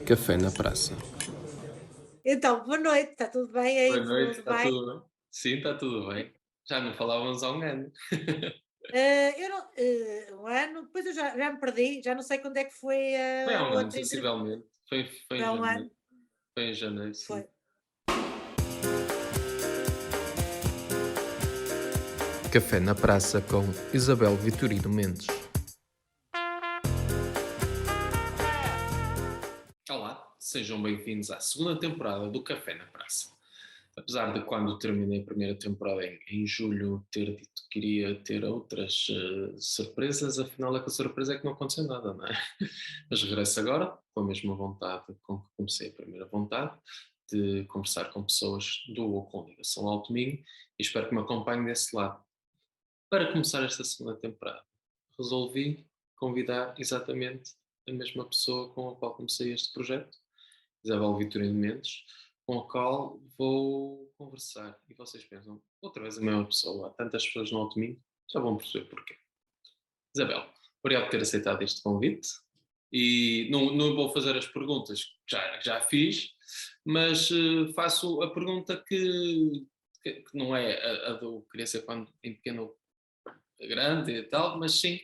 Café na praça. Então, boa noite, está tudo bem Boa aí? noite, Tudo está bem? tudo bem? Sim, está tudo bem. Já não falávamos há um ano. Eu não, 1 ano, depois eu já me perdi, já não sei quando é que foi Foi há a um ano, outra entrevista. sensivelmente. Foi Foi em há 1 janeiro. ano? Foi em janeiro, Foi. sim. Café na praça com Isabel Vitorino Mendes. Olá, sejam bem-vindos à segunda temporada do Café na Praça. Apesar de quando terminei a primeira temporada em julho ter dito que iria ter outras surpresas, afinal é que a surpresa é que não aconteceu nada, não é? Mas regresso agora com a mesma vontade com que comecei a primeira vontade, de conversar com pessoas do ou com ligação ao domingo e espero que me acompanhem desse lado. Para começar esta segunda temporada, resolvi convidar exatamente a mesma pessoa com a qual comecei este projeto, Isabel Vitorino Mendes, com a qual vou conversar. E vocês pensam, outra vez a mesma pessoa, há tantas pessoas no Alto Minho, já vão perceber porquê. Isabel, obrigado por ter aceitado este convite. E não vou fazer as perguntas que já fiz, mas faço a pergunta que não é a do queria ser quando em pequeno grande e tal, mas sim,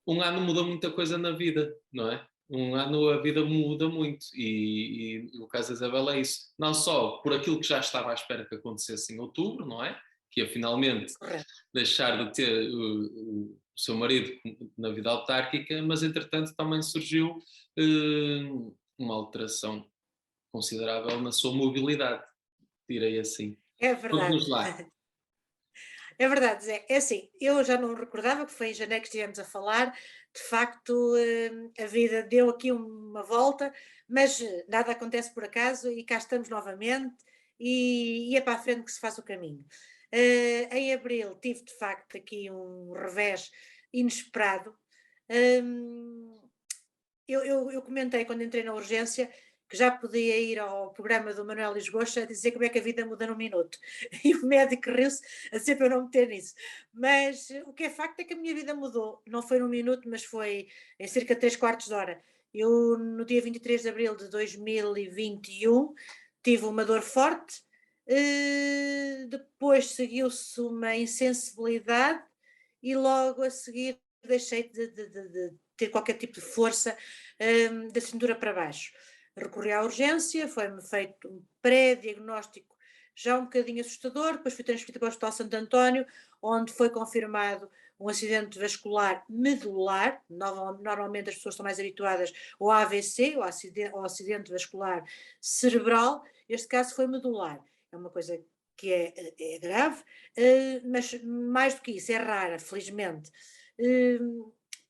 um ano muda muita coisa na vida, não é? Um ano a vida muda muito e o caso da Isabel é isso. Não só por aquilo que já estava à espera que acontecesse em outubro, não é? Que ia finalmente Correto. deixar de ter o seu marido na vida autárquica, mas entretanto também surgiu uma alteração considerável na sua mobilidade, direi assim. É verdade. Conte-nos lá. É verdade, Zé. É assim, eu já não recordava que foi em janeiro que estivemos a falar. De facto, a vida deu aqui uma volta, mas nada acontece por acaso e cá estamos novamente e é para a frente que se faz o caminho. Em abril tive de facto aqui um revés inesperado. Hum, eu comentei quando entrei na urgência que já podia ir ao programa do Manuel Lisgocha a dizer como é que a vida muda num minuto. E o médico riu-se a dizer para eu não meter nisso. Mas o que é facto é que a minha vida mudou. Não foi num minuto, mas foi em cerca de 3 quartos de hora. Eu, no dia 23 de abril de 2021, tive uma dor forte, depois seguiu-se uma insensibilidade e logo a seguir deixei de ter qualquer tipo de força, da cintura para baixo. Recorri à urgência, foi-me feito um pré-diagnóstico já um bocadinho assustador, depois fui transferida para o Hospital Santo António, onde foi confirmado um acidente vascular medular. Normalmente as pessoas estão mais habituadas ao AVC, ao acidente vascular cerebral. Este caso foi medular. É uma coisa que é grave, mas mais do que isso, é rara, felizmente.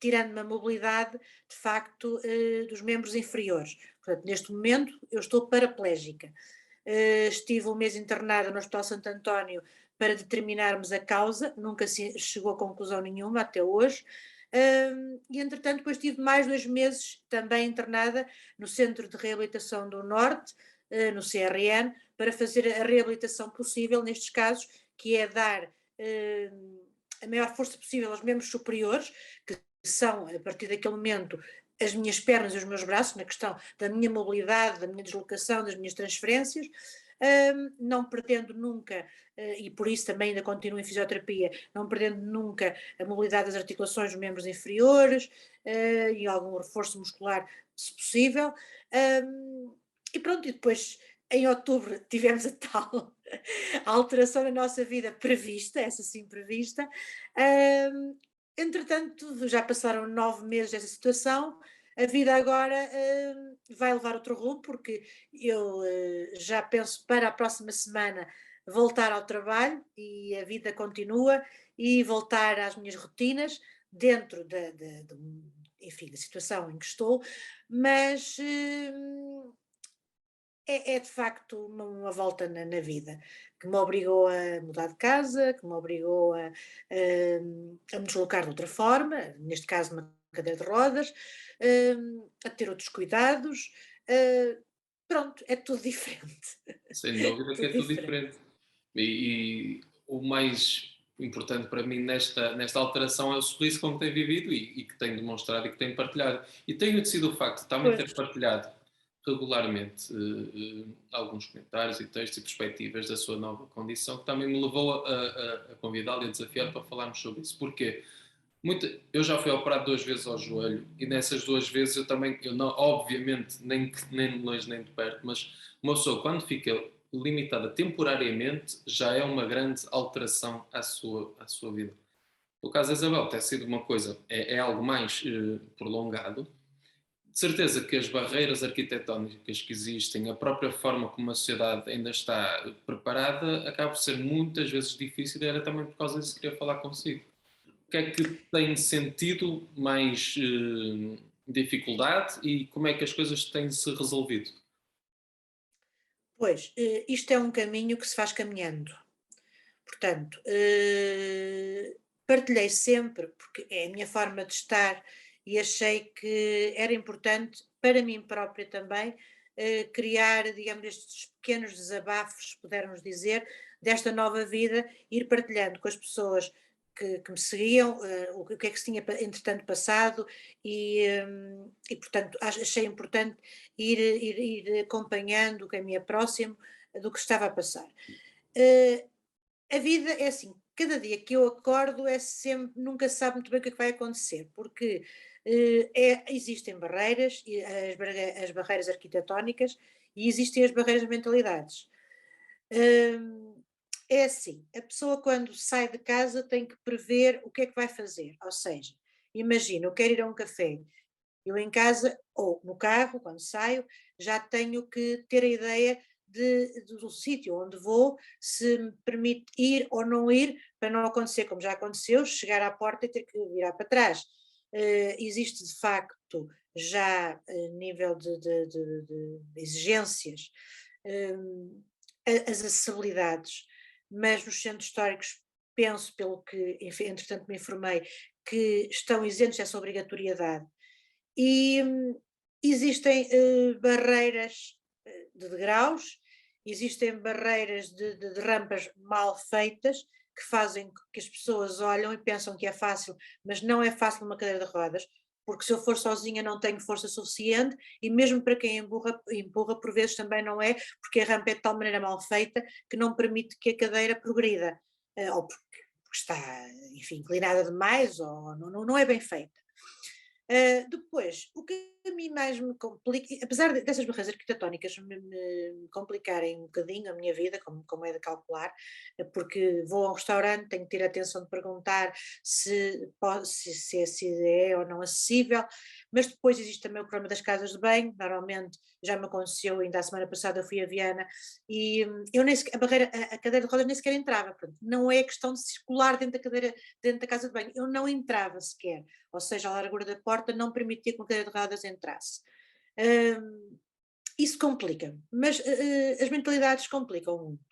Tirando-me a mobilidade, de facto, dos membros inferiores. Portanto, neste momento, eu estou paraplégica. Estive um mês internada no Hospital Santo António para determinarmos a causa, nunca se chegou a conclusão nenhuma até hoje. E entretanto, depois tive mais 2 meses também internada no Centro de Reabilitação do Norte, no CRN, para fazer a reabilitação possível nestes casos, que é dar a maior força possível aos membros superiores, que são, a partir daquele momento, as minhas pernas e os meus braços, na questão da minha mobilidade, da minha deslocação, das minhas transferências, não perdendo nunca, e por isso também ainda continuo em fisioterapia, não perdendo nunca a mobilidade das articulações dos membros inferiores, e algum reforço muscular, se possível. E pronto, e depois em outubro tivemos a tal alteração na nossa vida prevista, essa sim prevista. Hum, Entretanto, já passaram 9 meses dessa situação, a vida agora vai levar outro rumo, porque eu já penso para a próxima semana voltar ao trabalho e a vida continua e voltar às minhas rotinas dentro enfim, da situação em que estou, mas é de facto uma volta na vida, que me obrigou a mudar de casa, que me obrigou a me deslocar de outra forma, neste caso uma cadeira de rodas, a ter outros cuidados, pronto, é tudo diferente, Sem dúvida que tudo é tudo diferente. diferente. E o mais importante para mim nesta alteração é o sorriso com que tem vivido e que tem demonstrado e que tem partilhado. E tem sido o facto de também Pois, ter partilhado regularmente alguns comentários e textos e perspectivas da sua nova condição, que também me levou a convidá-lo e a desafiar para falarmos sobre isso. Porquê? Eu já fui operado 2 vezes ao joelho e nessas 2 vezes eu também, eu não, obviamente, nem de longe nem de perto, mas uma pessoa quando fica limitada temporariamente já é uma grande alteração à sua vida. No caso da Isabel, tem sido uma coisa, é algo mais prolongado. De certeza que as barreiras arquitetónicas que existem, a própria forma como a sociedade ainda está preparada, acaba por ser muitas vezes difícil e era também por causa disso que queria falar consigo. O que é que tem sentido mais dificuldade e como é que as coisas têm-se resolvido? Pois, isto é um caminho que se faz caminhando. Portanto, partilhei sempre, porque é a minha forma de estar e achei que era importante para mim própria também, criar, digamos, estes pequenos desabafos, se pudermos dizer, desta nova vida, ir partilhando com as pessoas que me seguiam, o que é que se tinha entretanto passado e portanto, achei importante ir acompanhando o que é me é próximo do que estava a passar. Eh, a vida é assim, cada dia que eu acordo é sempre, nunca se sabe muito bem o que é que vai acontecer, porque existem barreiras, e as barreiras arquitetónicas e existem as barreiras de mentalidades. Hum, é assim, a pessoa quando sai de casa tem que prever o que é que vai fazer, ou seja, imagina, eu quero ir a um café, eu em casa ou no carro, quando saio, já tenho que ter a ideia do sítio onde vou, se me permite ir ou não ir, para não acontecer como já aconteceu, chegar à porta e ter que virar para trás. Existe de facto já nível de exigências, hum, as acessibilidades, mas nos centros históricos penso, pelo que enfim, entretanto me informei, que estão isentos dessa obrigatoriedade e existem barreiras de degraus, existem barreiras de rampas mal feitas que fazem com que as pessoas olham e pensam que é fácil, mas não é fácil numa cadeira de rodas, porque se eu for sozinha não tenho força suficiente e mesmo para quem empurra por vezes também não é, porque a rampa é de tal maneira mal feita que não permite que a cadeira progrida, ou porque está, enfim, inclinada demais ou não é bem feita. Depois, o que a mim mais me complica, apesar dessas barreiras arquitetónicas me complicarem um bocadinho a minha vida, como é de calcular, porque vou a um restaurante, tenho que ter atenção de perguntar se é ou não acessível, mas depois existe também o problema das casas de banho, normalmente já me aconteceu, ainda a semana passada eu fui a Viana e eu nem sequer, a cadeira de rodas nem sequer entrava, portanto, não é questão de circular dentro da casa de banho, eu não entrava sequer, ou seja, a largura da porta não permitia que uma cadeira de rodas entrasse. Isso complica, mas as mentalidades complicam muito.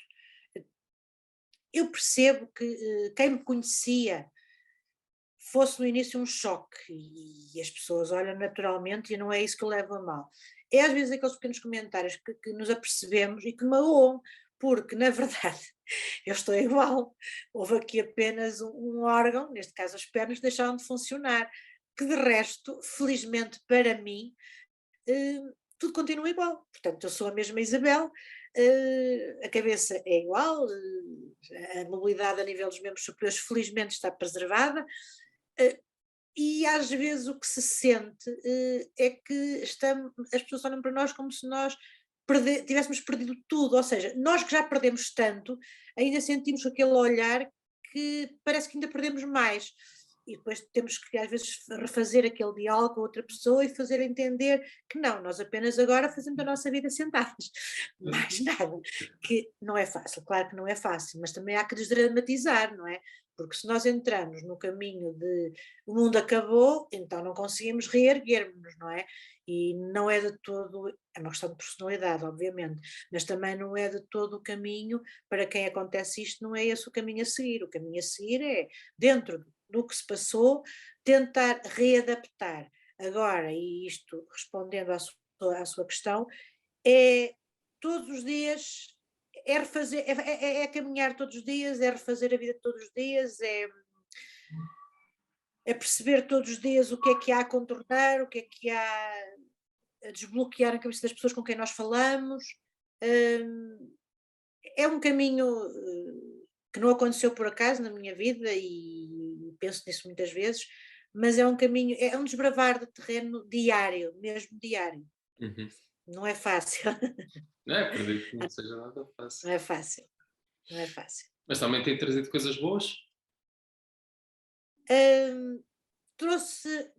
Eu percebo que quem me conhecia fosse no início um choque e as pessoas olham naturalmente e não é isso que eu levo a mal. É às vezes aqueles pequenos comentários que nos apercebemos e que magoam, porque na verdade eu estou igual. Houve aqui apenas um órgão, neste caso as pernas, que deixaram de funcionar, que de resto, felizmente para mim, eh, tudo continua igual. Portanto, eu sou a mesma Isabel, a cabeça é igual, a mobilidade a nível dos membros superiores felizmente está preservada, eh, e às vezes o que se sente é que as pessoas olham para nós como se nós tivéssemos perdido tudo, ou seja, nós que já perdemos tanto, ainda sentimos aquele olhar que parece que ainda perdemos mais. E depois temos que às vezes refazer aquele diálogo com outra pessoa e fazer entender que não, nós apenas agora fazemos a nossa vida sentadas, mais nada, que não é fácil, claro que não é fácil, mas também há que desdramatizar, não é? Porque se nós entramos no caminho de o mundo acabou, então não conseguimos reerguermos-nos, não é? E não é de todo, é uma questão de personalidade, obviamente, mas também não é de todo o caminho, para quem acontece isto, não é esse o caminho a seguir. O caminho a seguir é, dentro do que se passou, tentar readaptar. Agora, e isto respondendo à sua questão, é todos os dias, é refazer, é caminhar todos os dias, é refazer a vida todos os dias, é perceber todos os dias o que é que há a contornar, o que é que há. a desbloquear a cabeça das pessoas com quem nós falamos. Hum, É um caminho que não aconteceu por acaso na minha vida e penso nisso muitas vezes, mas é um caminho, é um desbravar de terreno diário, mesmo diário. Uhum. Não é fácil, É, acredito que não seja nada fácil. não é fácil, não é fácil. Mas também tem trazido coisas boas? Hum, trouxe.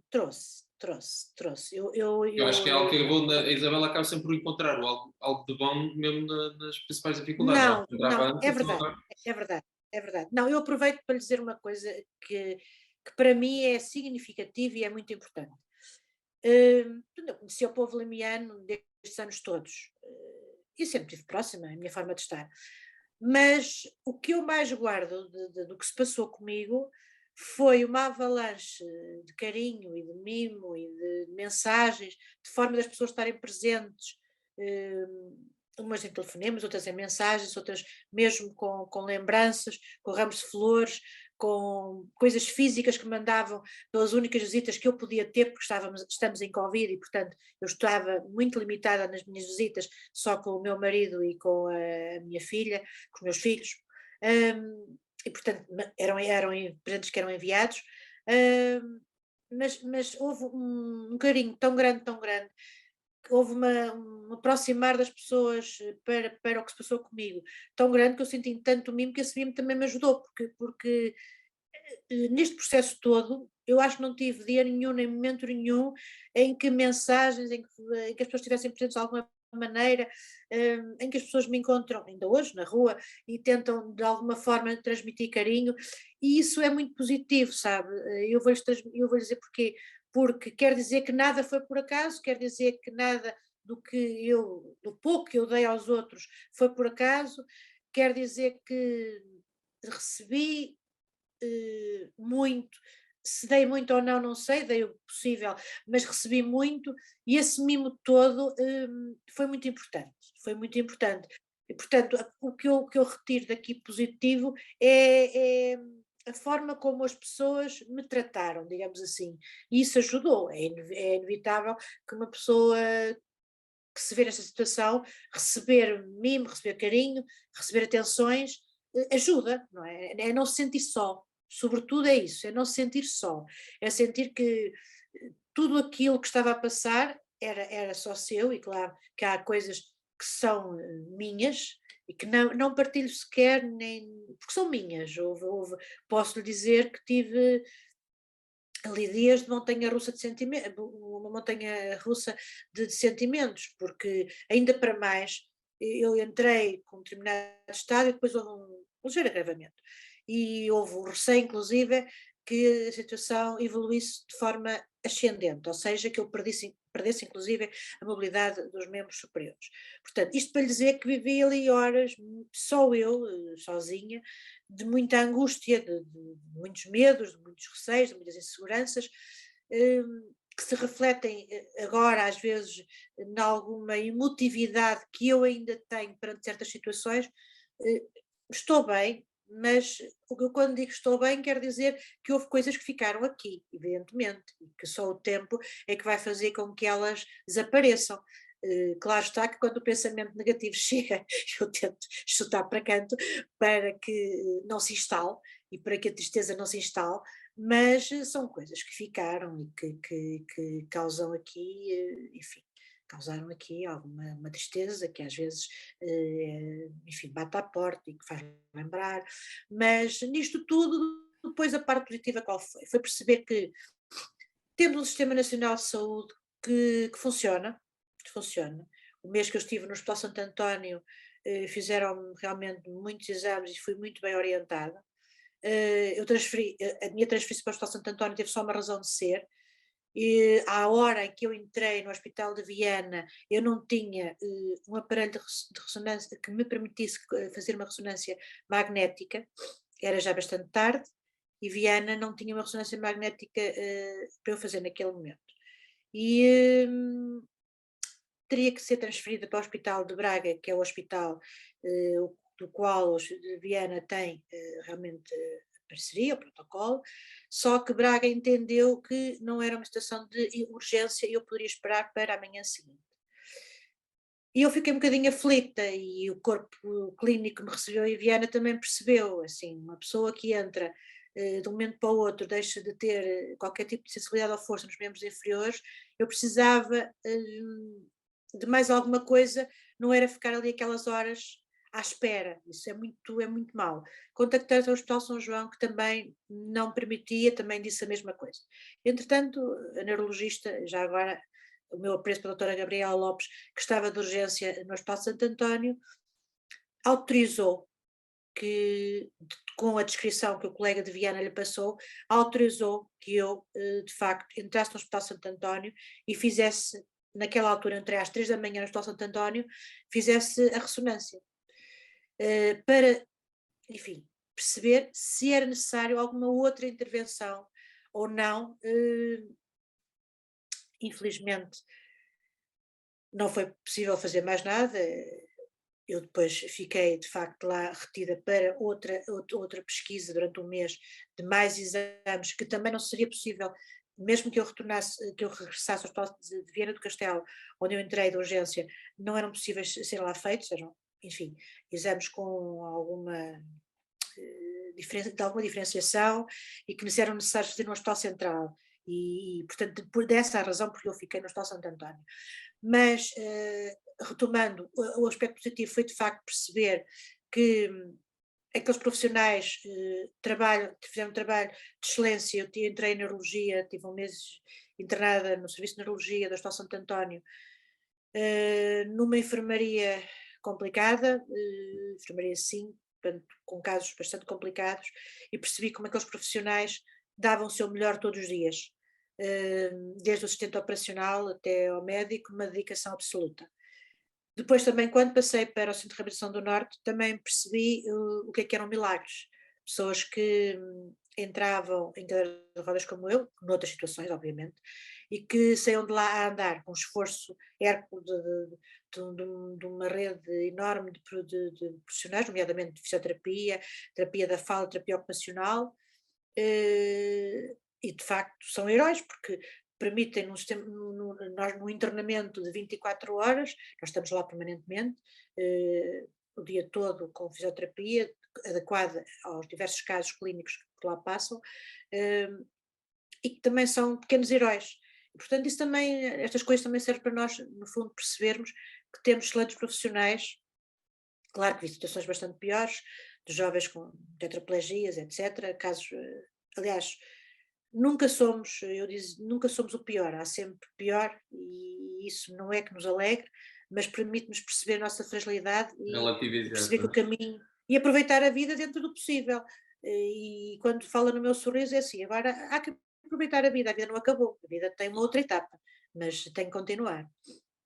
Eu acho que é algo que é bom, a Isabela acaba sempre por encontrar algo de bom mesmo nas principais dificuldades. Ela Não, encontrava não, antes, é então verdade, agora. é verdade, é verdade. Não, eu aproveito para lhe dizer uma coisa que para mim é significativa e é muito importante. Eu conheci o povo limiano destes anos todos, e sempre estive próxima, é a minha forma de estar. Mas o que eu mais guardo do que se passou comigo foi uma avalanche de carinho e de mimo e de mensagens, de forma das pessoas estarem presentes, eh, umas em telefonemas, outras em mensagens, outras mesmo com lembranças, com ramos de flores, com coisas físicas que mandavam pelas únicas visitas que eu podia ter, porque estamos em Covid e, portanto, eu estava muito limitada nas minhas visitas, só com o meu marido e com a minha filha, com os meus filhos, e portanto eram presentes que eram enviados, mas houve um carinho tão grande, que houve um aproximar das pessoas para o que se passou comigo, tão grande que eu senti tanto mimo que esse mimo também me ajudou, porque neste processo todo, eu acho que não tive dia nenhum, nem momento nenhum, em que mensagens, em que as pessoas estivessem presentes de alguma maneira, em que as pessoas me encontram, ainda hoje, na rua, e tentam de alguma forma transmitir carinho, e isso é muito positivo, sabe? Eu vou dizer porquê. Porque quer dizer que nada foi por acaso, quer dizer que nada do pouco que eu dei aos outros foi por acaso, quer dizer que recebi muito, se dei muito ou não, não sei, dei o possível, mas recebi muito e esse mimo todo foi muito importante, foi muito importante. E, portanto, o que eu retiro daqui positivo é a forma como as pessoas me trataram, digamos assim, e isso ajudou, é inevitável que uma pessoa que se vê nesta situação, receber mimo, receber carinho, receber atenções, ajuda, não é? É não se sentir só. Sobretudo é isso, é não se sentir só. É sentir que tudo aquilo que estava a passar era só seu, e claro que há coisas que são minhas e que não partilho sequer, nem, porque são minhas. Posso lhe dizer que tive ali dias de montanha russa de sentimentos, uma montanha russa de sentimentos, porque ainda para mais eu entrei com um determinado estado e depois houve um ligeiro agravamento. E houve um receio, inclusive, que a situação evoluísse de forma ascendente, ou seja, que eu perdesse inclusive a mobilidade dos membros superiores. Portanto, isto para lhe dizer que vivi ali horas, só eu, sozinha, de muita angústia, de muitos medos, de muitos receios, de muitas inseguranças, que se refletem agora, às vezes, em alguma emotividade que eu ainda tenho perante certas situações. eh, Estou bem, mas o que eu quando digo estou bem quer dizer que houve coisas que ficaram aqui, evidentemente, e que só o tempo é que vai fazer com que elas desapareçam. Claro está que quando o pensamento negativo chega, eu tento chutar para canto para que não se instale e para que a tristeza não se instale, mas são coisas que ficaram e que causam aqui, enfim, causaram aqui alguma uma tristeza que às vezes, enfim, bate à porta e que faz lembrar, mas nisto tudo, depois a parte positiva qual foi? Foi perceber que temos um Sistema Nacional de Saúde que funciona. O mês que eu estive no Hospital Santo António, fizeram realmente muitos exames e fui muito bem orientada. A minha transferência para o Hospital Santo António teve só uma razão de ser. E à hora em que eu entrei no Hospital de Viana, eu não tinha um aparelho de ressonância que me permitisse fazer uma ressonância magnética, era já bastante tarde, e Viana não tinha uma ressonância magnética para eu fazer naquele momento. E teria que ser transferida para o Hospital de Braga, que é o hospital do qual Viana tem realmente parceria, o protocolo, só que Braga entendeu que não era uma situação de urgência e eu poderia esperar para a manhã seguinte. E eu fiquei um bocadinho aflita e o corpo clínico que me recebeu em Viana também percebeu, assim, uma pessoa que entra de um momento para o outro deixa de ter qualquer tipo de sensibilidade ou força nos membros inferiores, eu precisava de mais alguma coisa, não era ficar ali aquelas horas à espera, isso é muito mau. Contactei o Hospital São João, que também não permitia, também disse a mesma coisa. Entretanto, a neurologista, já agora o meu apreço pela doutora Gabriela Lopes, que estava de urgência no Hospital Santo António, autorizou que, com a descrição que o colega de Viana lhe passou, autorizou que eu, de facto, entrasse no Hospital Santo António e fizesse, naquela altura, entre às 3 da manhã no Hospital Santo António, fizesse a ressonância, para, enfim, perceber se era necessário alguma outra intervenção ou não. Infelizmente, não foi possível fazer mais nada. Eu depois fiquei, de facto, lá retida para outra pesquisa durante um mês de mais exames, que também não seria possível, mesmo que eu retornasse, que eu regressasse ao Hospital de Viana do Castelo, onde eu entrei de urgência, não eram possíveis ser lá feitos, eram, enfim, exames com alguma de alguma diferenciação e que nos eram necessários fazer no Hospital Central. Portanto, por dessa razão, porque eu fiquei no Hospital Santo António. Mas, retomando, o aspecto positivo foi de facto perceber que aqueles profissionais fizeram um trabalho de excelência. Eu entrei em neurologia, tive um mês internada no Serviço de Neurologia do Hospital Santo António, numa enfermaria complicada, enfermaria 5, portanto, com casos bastante complicados, e percebi como aqueles profissionais davam o seu melhor todos os dias, desde o assistente operacional até ao médico, uma dedicação absoluta. Depois também, quando passei para o Centro de Reabilitação do Norte, também percebi o que eram milagres. Pessoas que entravam em cadeira de rodas como eu, noutras situações, obviamente, e que saíam de lá a andar com esforço hércules de uma rede enorme de profissionais, nomeadamente de fisioterapia, terapia da fala, terapia ocupacional, e de facto são heróis, porque permitem nós no internamento de 24 horas, nós estamos lá permanentemente, o dia todo com fisioterapia adequada aos diversos casos clínicos que por lá passam, e que também são pequenos heróis. E, portanto, isso também, estas coisas também servem para nós, no fundo, percebermos que temos excelentes profissionais. Claro que vi situações bastante piores, de jovens com tetraplegias, etc. Casos, aliás, nunca somos o pior, há sempre pior, e isso não é que nos alegre, mas permite-nos perceber a nossa fragilidade e Relativizar, perceber que não o é? caminho, e aproveitar a vida dentro do possível. E quando fala no meu sorriso é assim, agora há que aproveitar a vida não acabou, a vida tem uma outra etapa, mas tem que continuar.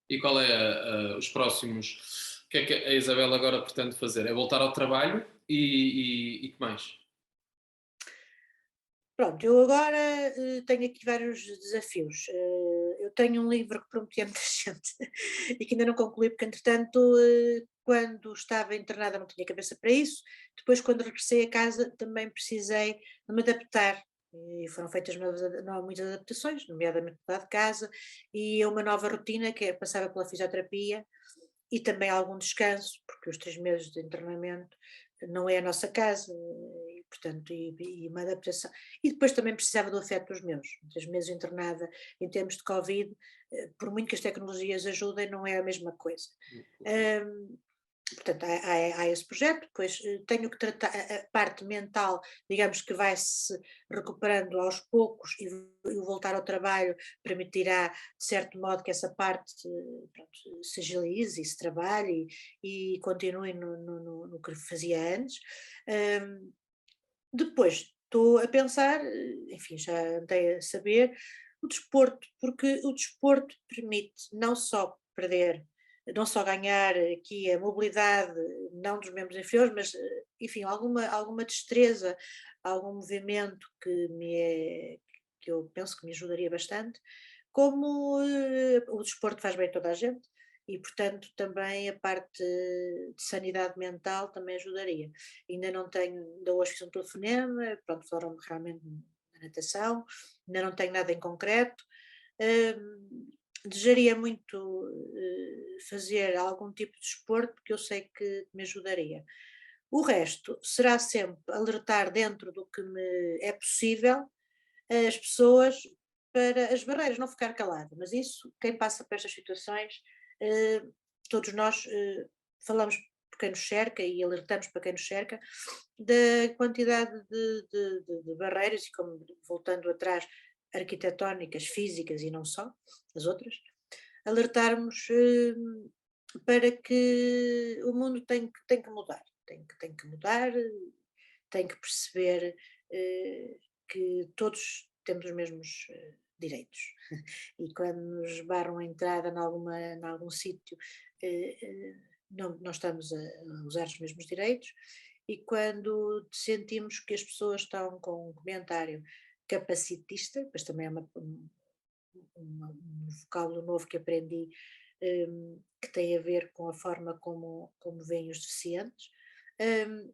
E qual é os próximos? O que é que a Isabel agora pretende fazer? É voltar ao trabalho e que mais? Pronto, eu agora tenho aqui vários desafios. Eu tenho um livro que prometi a muita gente e que ainda não concluí, porque entretanto, quando estava internada não tinha cabeça para isso. Depois, quando regressei a casa, também precisei de me adaptar. E foram feitas muitas adaptações, nomeadamente mudar de casa, e a uma nova rotina que passava pela fisioterapia e também algum descanso, porque os 3 meses de internamento não é a nossa casa, e portanto, e uma adaptação. E depois também precisava do afeto dos meus, 3 meses internada em termos de Covid, por muito que as tecnologias ajudem, não é a mesma coisa. Hum, Portanto, há esse projeto, depois tenho que tratar a parte mental, digamos que vai-se recuperando aos poucos, e o voltar ao trabalho permitirá, de certo modo, que essa parte pronto, se agilize e se trabalhe e continue no que fazia antes. Hum, Depois estou a pensar, enfim, já andei a saber, o desporto, porque o desporto permite não só perder, não só ganhar aqui a mobilidade, não dos membros inferiores, mas, enfim, alguma destreza, algum movimento que eu penso que me ajudaria bastante, como o desporto faz bem a toda a gente, e, portanto, também a parte de sanidade mental também ajudaria. Ainda não tenho, ainda hoje fiz um telefonema, pronto, falaram-me realmente na natação, ainda não tenho nada em concreto. Desejaria muito fazer algum tipo de desporto, porque eu sei que me ajudaria. O resto será sempre alertar dentro do que me é possível as pessoas para as barreiras, não ficar calada, mas isso, quem passa por estas situações, eh, todos nós falamos por quem nos cerca e alertamos para quem nos cerca da quantidade de barreiras, e como voltando atrás, arquitetónicas, físicas e não só, as outras, alertarmos para que o mundo tem que mudar, tem que mudar, tem que perceber que todos temos os mesmos direitos. E quando nos barram a entrada em algum sítio, não estamos a usar os mesmos direitos, e quando sentimos que as pessoas estão com um comentário capacitista, mas também é um vocábulo novo que aprendi, que tem a ver com a forma como veem os deficientes,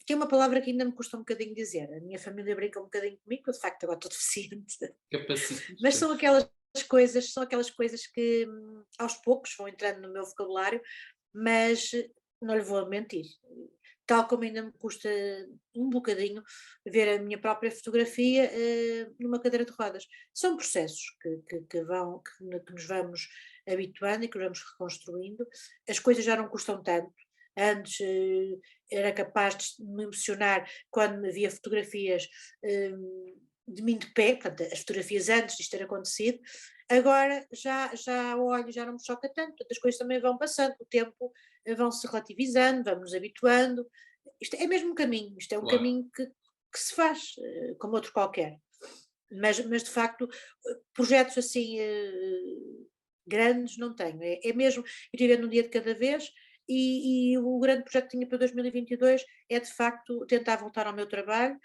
que é uma palavra que ainda me custa um bocadinho dizer. A minha família brinca um bocadinho comigo, eu de facto agora estou deficiente, mas Capacitista. são aquelas coisas que aos poucos vão entrando no meu vocabulário, mas não lhe vou mentir. Tal como ainda me custa um bocadinho ver a minha própria fotografia numa cadeira de rodas. São processos que nos vamos habituando e que nos vamos reconstruindo. As coisas já não custam tanto. Antes era capaz de me emocionar quando me via fotografias eh, de mim de pé, portanto, as fotografias antes disto ter acontecido. Agora já olho, já não me choca tanto, portanto, as coisas também vão passando, o tempo vão se relativizando, vamos nos habituando. Isto é mesmo um caminho, isto é um Claro. caminho que se faz, como outro qualquer. Mas de facto, projetos assim grandes não tenho. É mesmo ir vivendo um dia de cada vez, e o grande projeto que tinha para 2022 é de facto tentar voltar ao meu trabalho,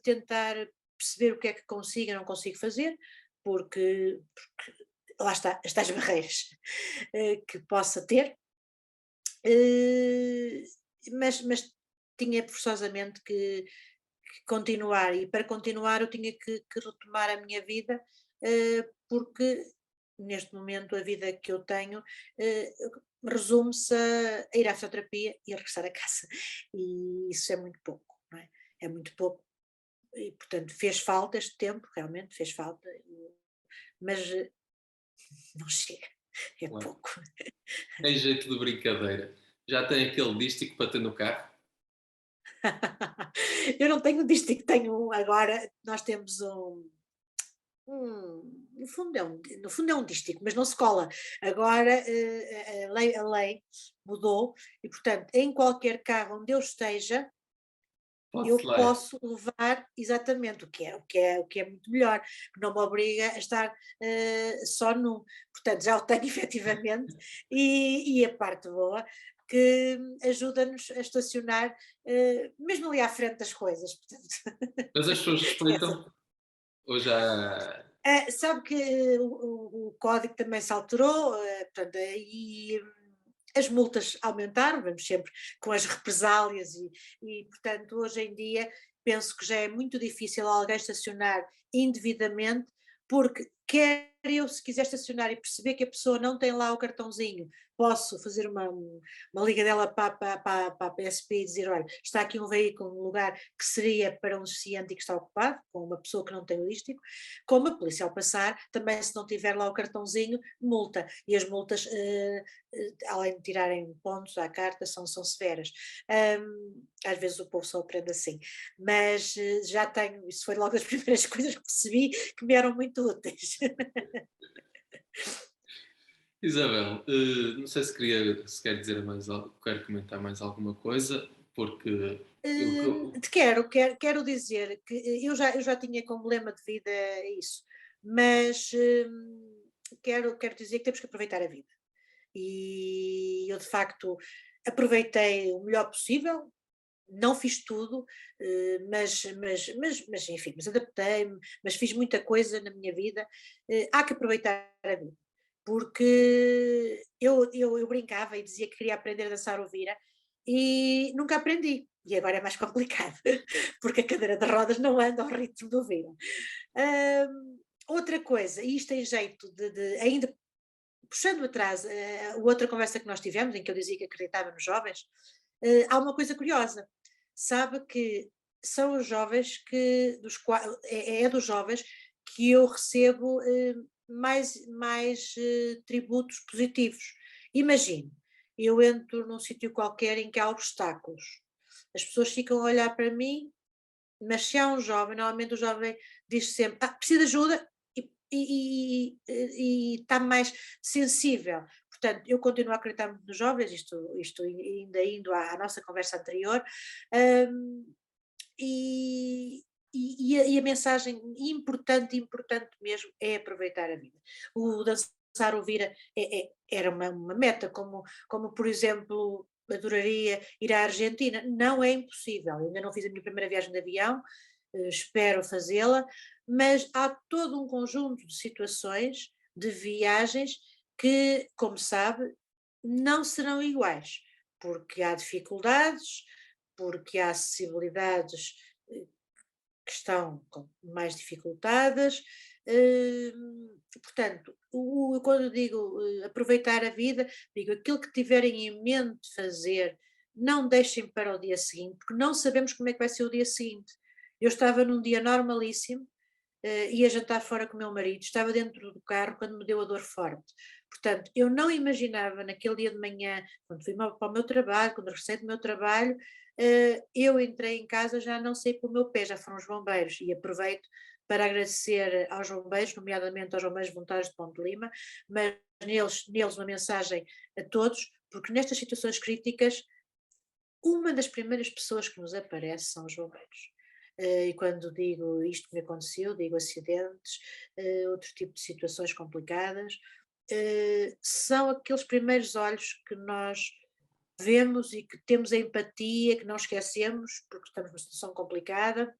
tentar perceber o que é que consigo e não consigo fazer, porque lá está, as tais barreiras que possa ter, eh, mas tinha forçosamente que continuar, e para continuar eu tinha que retomar a minha vida, porque neste momento a vida que eu tenho eh, resume-se a ir à fisioterapia e a regressar a casa, e isso é muito pouco, não é? É muito pouco, e portanto fez falta este tempo, realmente fez falta, mas não chega, é Claro. pouco. Em jeito de brincadeira, já tem aquele dístico para ter no carro? Eu não tenho disto, que tenho agora, nós temos no fundo é um dístico, mas não se cola. Agora a lei mudou, e portanto em qualquer carro onde eu esteja, Pode-se eu lá. posso levar exatamente, o que é muito melhor, que não me obriga a estar só num. Portanto, já o tenho efetivamente, e a parte boa, que ajuda-nos a estacionar mesmo ali à frente das coisas. Portanto, Mas as pessoas essa. respeitam? Ou já. Sabe que o código também se alterou, portanto, e as multas aumentaram, vamos sempre com as represálias, e, portanto, hoje em dia penso que já é muito difícil alguém estacionar indevidamente, porque quer eu, se quiser estacionar e perceber que a pessoa não tem lá o cartãozinho, posso fazer uma ligadela para a PSP e dizer: olha, está aqui um veículo no lugar que seria para um deficiente e que está ocupado, com uma pessoa que não tem o lístico, como a polícia ao passar, também se não tiver lá o cartãozinho, multa, e as multas além de tirarem pontos à carta, são severas. Às vezes o povo só aprende assim, mas já tenho, isso foi logo das primeiras coisas que percebi que me eram muito úteis. Isabel, não sei se quer dizer mais algo, quer comentar mais alguma coisa, porque Te quero dizer que eu já tinha como lema de vida isso, mas quero dizer que temos que aproveitar a vida. E eu de facto aproveitei o melhor possível, não fiz tudo, mas enfim, mas adaptei-me, mas fiz muita coisa na minha vida. Há que aproveitar a vida, porque eu brincava e dizia que queria aprender a dançar o vira e nunca aprendi. E agora é mais complicado, porque a cadeira de rodas não anda ao ritmo do vira. Outra coisa, e isto tem jeito ainda puxando atrás a outra conversa que nós tivemos, em que eu dizia que acreditava nos jovens, há uma coisa curiosa. Sabe que são os jovens é dos jovens que eu recebo mais tributos positivos. Imagine, eu entro num sítio qualquer em que há obstáculos. As pessoas ficam a olhar para mim, mas se há um jovem, normalmente o jovem diz sempre: precisa de ajuda e está mais sensível. Portanto, eu continuo a acreditar muito nos jovens, isto ainda indo à nossa conversa anterior, hum, e a mensagem importante mesmo é aproveitar a vida. O dançar o vira era uma meta, como por exemplo adoraria ir à Argentina, não é impossível, ainda não fiz a minha primeira viagem de avião, espero fazê-la, mas há todo um conjunto de situações, de viagens, que, como sabe, não serão iguais, porque há dificuldades, porque há acessibilidades eh, que estão mais dificultadas. Portanto, quando eu digo aproveitar a vida, digo aquilo que tiverem em mente fazer, não deixem para o dia seguinte, porque não sabemos como é que vai ser o dia seguinte. Eu estava num dia normalíssimo, ia jantar fora com o meu marido, estava dentro do carro quando me deu a dor forte. Portanto, eu não imaginava naquele dia de manhã, quando fui para o meu trabalho, quando regressei do meu trabalho, eu entrei em casa, já não sei pelo meu pé, já foram os bombeiros, e aproveito para agradecer aos bombeiros, nomeadamente aos bombeiros voluntários de Ponte de Lima, mas neles uma mensagem a todos, porque nestas situações críticas, uma das primeiras pessoas que nos aparece são os bombeiros. E quando digo isto que me aconteceu, digo acidentes, outro tipo de situações complicadas, são aqueles primeiros olhos que nós vemos e que temos a empatia, que não esquecemos, porque estamos numa situação complicada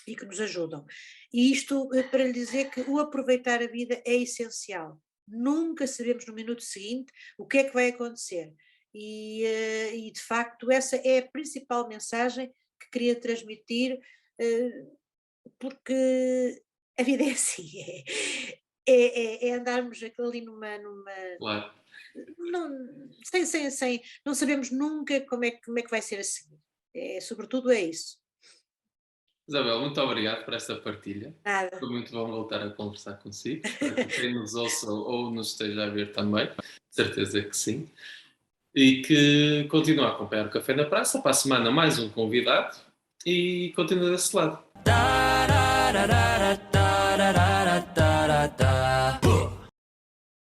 e que nos ajudam. E isto para lhe dizer que o aproveitar a vida é essencial. Nunca sabemos no minuto seguinte o que é que vai acontecer. E de facto, essa é a principal mensagem que queria transmitir, eh, porque a vida é assim, é andarmos ali Claro. não sabemos nunca como é que vai ser a seguir. Sobretudo é isso. Isabel, muito obrigado por esta partilha. Nada. Foi muito bom voltar a conversar consigo. Espero que quem nos ouça ou nos esteja a ver também, certeza que sim. E que continue a acompanhar o Café na Praça. Para a semana, mais um convidado. E continua desse lado.